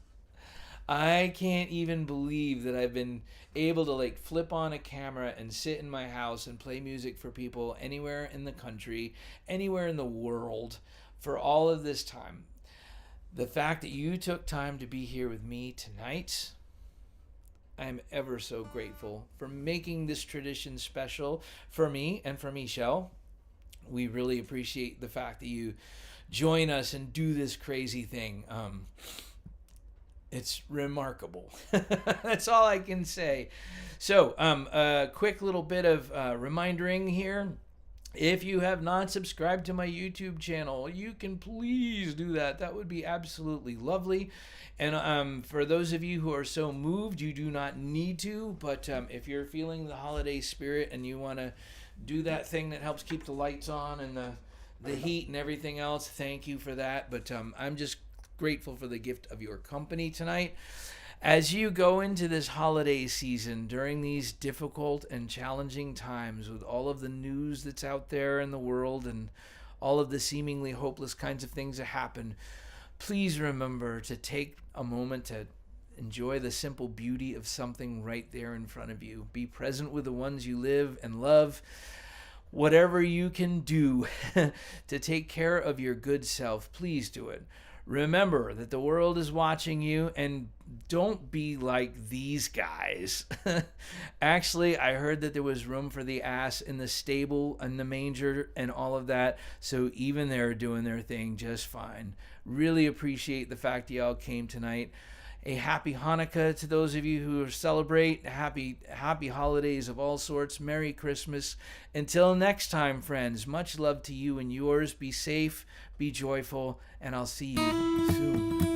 I can't even believe that I've been able to like flip on a camera and sit in my house and play music for people anywhere in the country, anywhere in the world for all of this time. The fact that you took time to be here with me tonight, I'm ever so grateful for making this tradition special for me and for Michelle. We really appreciate the fact that you join us and do this crazy thing. It's remarkable. That's all I can say. So, a quick little bit of reminding here. If you have not subscribed to my YouTube channel, you can please do that. That would be absolutely lovely. And for those of you who are so moved, you do not need to. But if you're feeling the holiday spirit and you want to do that thing that helps keep the lights on and the heat and everything else, thank you for that. But I'm just grateful for the gift of your company tonight. As you go into this holiday season during these difficult and challenging times with all of the news that's out there in the world and all of the seemingly hopeless kinds of things that happen, please remember to take a moment to enjoy the simple beauty of something right there in front of you. Be present with the ones you live and love. Whatever you can do to take care of your good self, please do it. Remember that the world is watching you, and don't be like these guys. Actually, I heard that there was room for the ass in the stable and the manger and all of that, so even they're doing their thing just fine. Really appreciate the fact y'all came tonight. A happy Hanukkah to those of you who celebrate. Happy holidays of all sorts. Merry Christmas. Until next time, friends, much love to you and yours. Be safe, be joyful, and I'll see you soon.